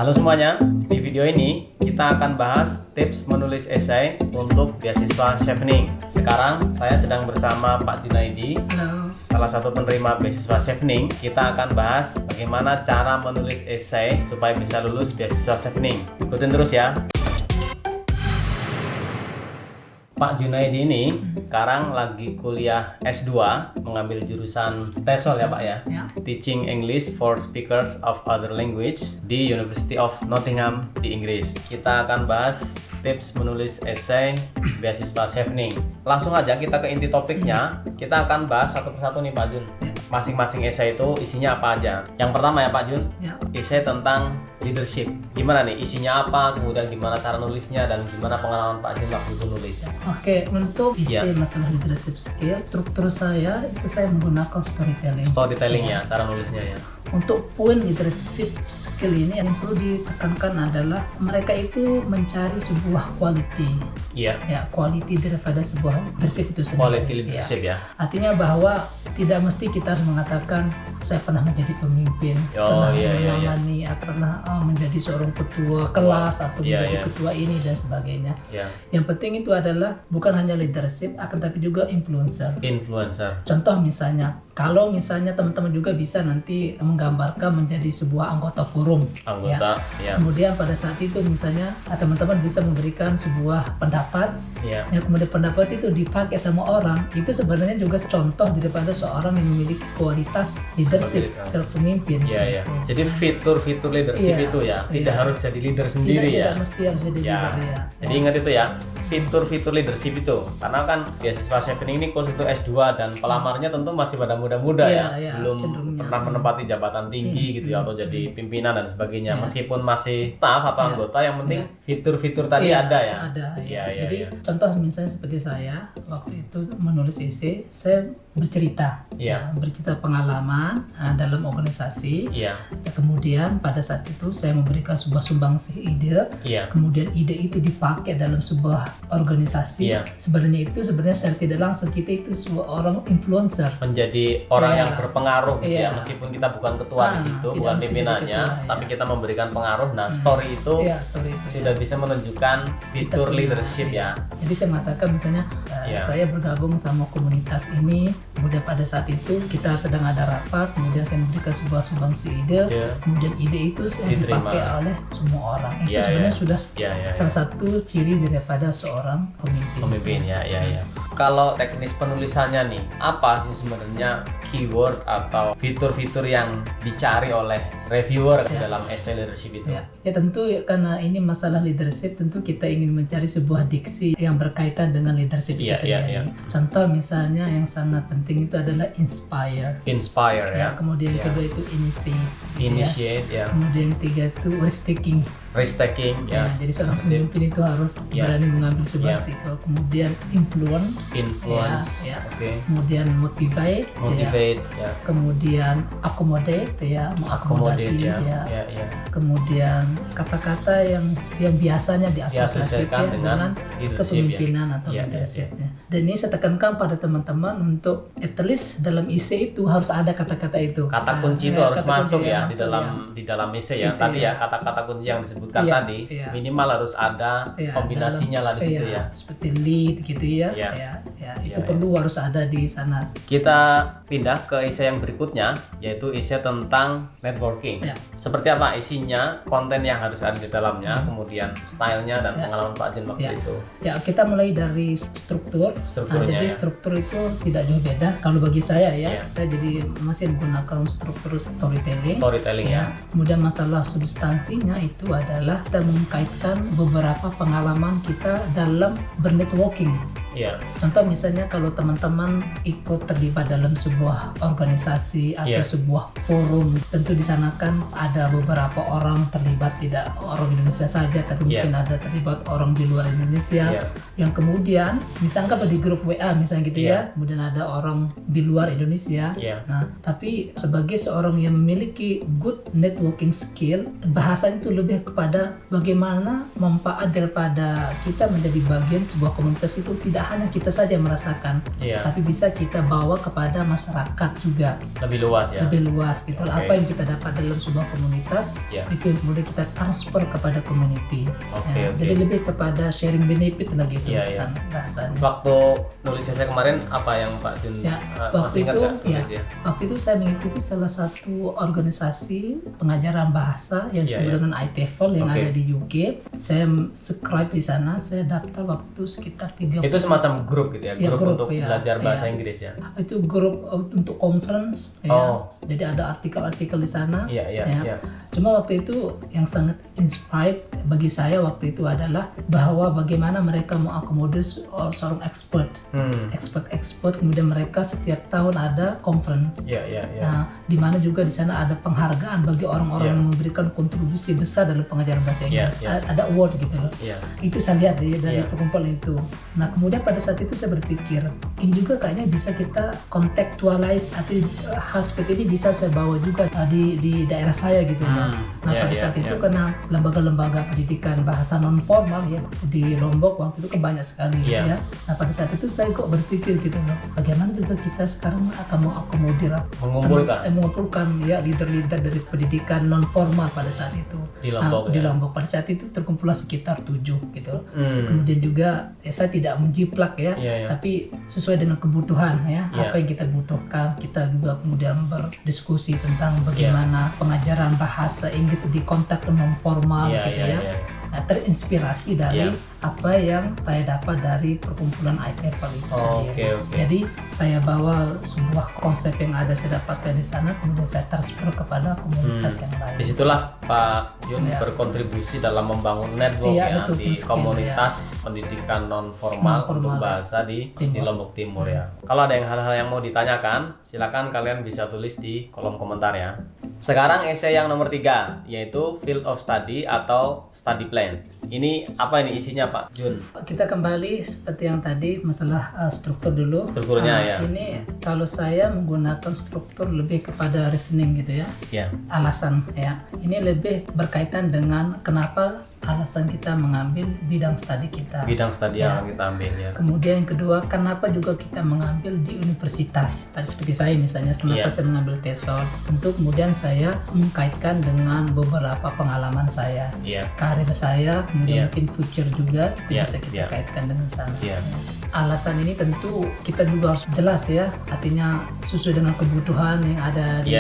Halo semuanya, di video ini kita akan bahas tips menulis esai untuk beasiswa Chevening. Sekarang saya sedang bersama Pak Junaidi, salah satu penerima beasiswa Chevening. Kita akan bahas bagaimana cara menulis esai supaya bisa lulus beasiswa Chevening. Ikutin terus ya. Pak Junaidi ini sekarang lagi kuliah S2 mengambil jurusan TESOL ya Pak ya? Teaching English for Speakers of Other Language di University of Nottingham di Inggris. Kita akan bahas tips menulis esai beasiswa Chevening. Langsung aja kita ke inti topiknya. Kita akan bahas satu persatu nih Pak Jun. Masing-masing esai itu isinya apa aja. Yang pertama ya Pak Jun, esai tentang leadership. Gimana nih isinya apa, kemudian gimana cara nulisnya, dan gimana pengalaman Pak Jun waktu itu nulis. Oke, untuk isi masalah leadership skill, struktur saya itu saya menggunakan storytelling. Storytelling ya, cara nulisnya ya. Untuk poin leadership skill ini yang perlu ditekankan adalah mereka itu mencari sebuah quality. Iya. Ya, quality daripada sebuah leadership itu sendiri. Quality leadership ya. Artinya bahwa tidak mesti kita harus mengatakan saya pernah menjadi pemimpin, pernah menjadi seorang ketua kelas atau menjadi ketua ini dan sebagainya. Yang penting itu adalah bukan hanya leadership, akan tapi juga influencer. Contoh misalnya, kalau misalnya teman-teman juga bisa nanti menggambarkan menjadi sebuah anggota forum. Kemudian pada saat itu misalnya teman-teman bisa memberikan sebuah pendapat. Kemudian pendapat itu dipakai sama orang. Itu sebenarnya juga contoh daripada seorang yang memiliki kualitas leadership, seorang pemimpin. Jadi fitur-fitur leadership itu ya, tidak harus jadi leader sendiri ya. Tidak mesti harus jadi leader ya. Jadi ingat itu ya, fitur-fitur leadership itu. Karena kan beasiswa Chevening ini khusus untuk S2 dan pelamarnya tentu masih pada muda-muda belum pernah menempati jabatan tinggi gitu ya, atau jadi pimpinan dan sebagainya. Meskipun masih staff atau anggota, yang penting fitur-fitur tadi ada ya. Jadi contoh misalnya seperti saya waktu itu menulis esai, saya bercerita, bercerita pengalaman dalam organisasi. Kemudian pada saat itu saya memberikan sebuah sumbangsih ide. Kemudian ide itu dipakai dalam sebuah organisasi. Sebenarnya secara tidak langsung kita itu seorang influencer, menjadi orang yang berpengaruh gitu ya, meskipun kita bukan ketua di situ, bukan pimpinannya, tapi kita memberikan pengaruh. Nah, story itu sudah bisa menunjukkan fitur leadership ya. Jadi saya mengatakan misalnya saya bergabung sama komunitas ini, kemudian pada saat itu kita sedang ada rapat, kemudian saya memberikan sebuah sumbangsi ide, kemudian ide itu dipakai oleh semua orang. Itu sebenarnya sudah salah satu ciri daripada seorang pemimpin. Kalau teknis penulisannya nih, apa sih sebenarnya keyword atau fitur-fitur yang dicari oleh reviewer dalam essay leadership itu? Ya tentu karena ini masalah leadership, tentu kita ingin mencari sebuah diksi yang berkaitan dengan leadership itu sendiri. Contoh misalnya yang sangat penting itu adalah inspire ya. Kemudian yang kedua itu initiate kemudian yang ketiga itu risk taking ya. Jadi seorang pemimpin itu harus berani mengambil sebuah sikap. Kemudian influence. Kemudian motivate kemudian accommodate mengakomodasi kemudian kata-kata yang biasanya diasosiasikan dengan kepemimpinan atau leadership. Dan ini saya tekankan pada teman-teman untuk at least dalam isi itu harus ada kata-kata itu. Kata kunci itu harus masuk ya di dalam isi ya. Tadi ya kata-kata kunci yang disebutkan tadi minimal harus ada kombinasinya lah di situ ya. Seperti lead gitu ya. Itu perlu harus ada di sana. Kita pindah ke isi yang berikutnya, yaitu isi tentang networking. Seperti apa isinya, konten yang harus ada di dalamnya, kemudian stylenya dan pengalaman Pak Jun waktu itu. Kita mulai dari strukturnya. Jadi struktur itu tidak jauh beda. Kalau bagi saya saya jadi masih menggunakan struktur storytelling ya. Kemudian masalah substansinya itu adalah kita mengkaitkan beberapa pengalaman kita dalam bernetworking. Contoh misalnya kalau teman-teman ikut terlibat dalam sebuah organisasi atau sebuah forum, tentu di sana kan ada beberapa orang terlibat, tidak orang Indonesia saja, tapi mungkin ada terlibat orang di luar Indonesia yang kemudian misalkan di grup WA misalnya gitu kemudian ada orang di luar Indonesia. Nah, tapi sebagai seorang yang memiliki good networking skill, bahasanya itu lebih kepada bagaimana manfaat daripada kita menjadi bagian sebuah komunitas itu tidak tidak hanya kita saja yang merasakan, tapi bisa kita bawa kepada masyarakat juga. Lebih luas ya. Lebih luas gitu. Apa yang kita dapat dalam sebuah komunitas itu kemudian kita transfer kepada community. Jadi lebih kepada sharing benefit lah gitu kan bahasanya. Waktu nulis essay kemarin apa yang Pak Jun waktu itu saya mengikuti salah satu organisasi pengajaran bahasa yang disebut dengan iTEFL yang ada di UK. Saya subscribe di sana, saya daftar waktu sekitar 3 Itu semacam grup gitu ya, grup untuk belajar bahasa Inggris ya. Itu grup untuk conference Jadi ada artikel-artikel di sana. Cuma waktu itu yang sangat inspired bagi saya waktu itu adalah bahwa bagaimana mereka mau akomodir seorang expert, kemudian mereka setiap tahun ada conference. Nah, di mana juga di sana ada penghargaan bagi orang-orang yang memberikan kontribusi besar dalam pengajaran bahasa Inggris. Ada award gitu loh. Itu saya lihat dari perkumpulan itu. Nah, kemudian pada saat itu saya berpikir, ini juga kayaknya bisa kita contextualize atau hal seperti ini bisa saya bawa juga di daerah saya gitu loh. Nah, pada saat itu karena lembaga-lembaga pendidikan bahasa non formal ya di Lombok waktu itu banyak sekali ya. Nah, pada saat itu saya kok berpikir gitu loh, bagaimana juga kita sekarang akan mengakomodir mengumpulkan leader-leader dari pendidikan non formal pada saat itu di Lombok. Di Lombok pada saat itu terkumpullah sekitar 7 gitu. Kemudian juga saya tidak menjiplak tapi sesuai dengan kebutuhan apa yang kita butuhkan. Kita juga kemudian berdiskusi tentang bagaimana pengajaran bahasa Inggris di konteks non formal Nah, terinspirasi dari apa yang saya dapat dari perkumpulan iTEFL itu sendiri. Jadi saya bawa sebuah konsep yang ada saya dapatkan di sana, kemudian saya transfer kepada komunitas yang lain. Disitulah Pak Jun berkontribusi dalam membangun network di komunitas pendidikan non formal untuk bahasa di Lombok Timur ya. Kalau ada hal-hal yang mau ditanyakan, silakan kalian bisa tulis di kolom komentar ya. Sekarang essay yang nomor 3 yaitu Field of Study atau Study Plan. Ini apa ini isinya Pak Jun? Kita kembali seperti yang tadi masalah struktur dulu. Strukturnya Ini kalau saya menggunakan struktur lebih kepada reasoning gitu ya. Alasan ya. Ini lebih berkaitan dengan kenapa alasan kita mengambil bidang studi kita. Bidang studi yang kita ambil ya. Kemudian yang kedua, kenapa juga kita mengambil di universitas. Tadi seperti saya misalnya, kenapa saya mengambil TESOL. Tentu kemudian saya mengkaitkan dengan beberapa pengalaman saya, karir saya, kemudian mungkin future juga itu bisa kita kaitkan dengan sana. Alasan ini tentu kita juga harus jelas ya, artinya sesuai dengan kebutuhan yang ada di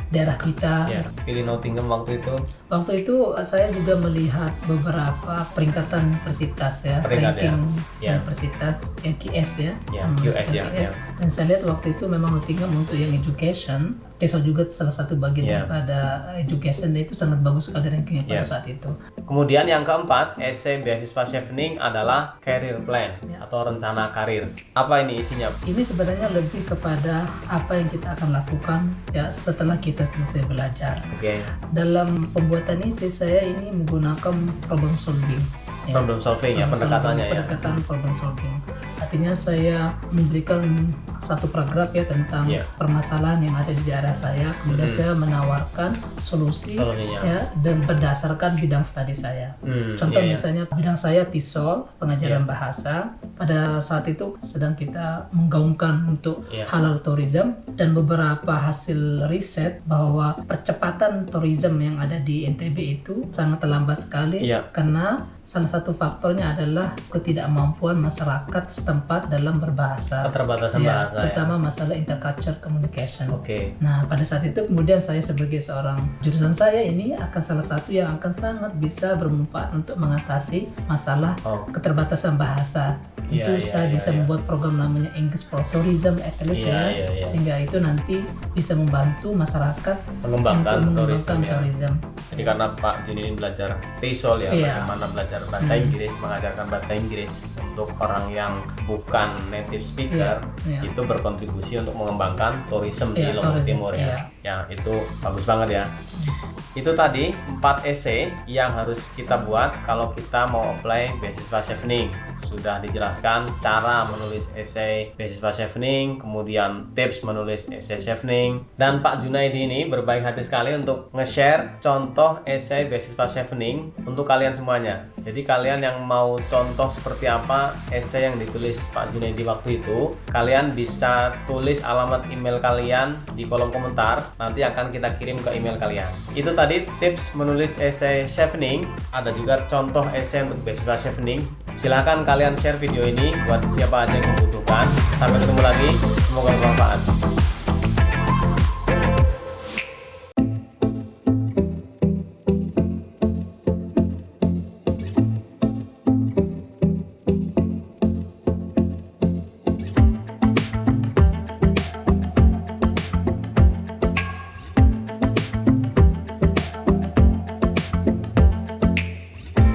daerah kita. Pilih Nottingham waktu itu. Waktu itu saya juga melihat beberapa peringkatan universitas ranking universitas QS QS. Dan saya lihat waktu itu memang Nottingham untuk yang education, TESOL juga salah satu bagian daripada education, dan itu sangat bagus sekali rankingnya pada saat itu. Kemudian yang keempat, essay beasiswa Chevening adalah career plan atau rencana karir. Apa ini isinya? Ini sebenarnya lebih kepada apa yang kita akan lakukan setelah kita selesai belajar. Dalam pembuatan ini saya ini menggunakan problem solving. Problem solving pendekatannya pendekatan problem solving. Artinya saya memberikan satu paragraf tentang permasalahan yang ada di daerah saya, kemudian saya menawarkan solusi dan berdasarkan bidang studi saya. Contoh misalnya bidang saya TESOL, pengajaran bahasa. Pada saat itu sedang kita menggaungkan untuk halal tourism, dan beberapa hasil riset bahwa percepatan tourism yang ada di NTB itu sangat lambat sekali karena salah satu faktornya adalah ketidakmampuan masyarakat setempat dalam berbahasa. Keterbatasan bahasa. Terutama masalah intercultural communication. Nah, pada saat itu kemudian saya sebagai seorang jurusan saya ini akan salah satu yang akan sangat bisa bermanfaat untuk mengatasi masalah keterbatasan bahasa. Tentu saya bisa membuat program namanya English for Tourism at least sehingga itu nanti bisa membantu masyarakat mengembangkan tourism. Jadi karena Pak Jun ini belajar TESOL bagaimana belajar bahasa Inggris, mengajarkan bahasa Inggris untuk orang yang bukan native speaker, itu berkontribusi untuk mengembangkan tourism di Lombok Timur ya, itu bagus banget ya. Itu tadi 4 essay yang harus kita buat kalau kita mau apply beasiswa Chevening. Sudah dijelaskan cara menulis essay beasiswa Chevening, kemudian tips menulis essay Chevening, dan Pak Junaidi ini berbaik hati sekali untuk nge-share contoh essay beasiswa Chevening untuk kalian semuanya. Jadi kalian yang mau contoh seperti apa esai yang ditulis Pak Junaidi waktu itu, kalian bisa tulis alamat email kalian di kolom komentar. Nanti akan kita kirim ke email kalian. Itu tadi tips menulis esai chevening. Ada juga contoh esai untuk beasiswa chevening. Silahkan kalian share video ini buat siapa aja yang membutuhkan. Sampai ketemu lagi, semoga bermanfaat.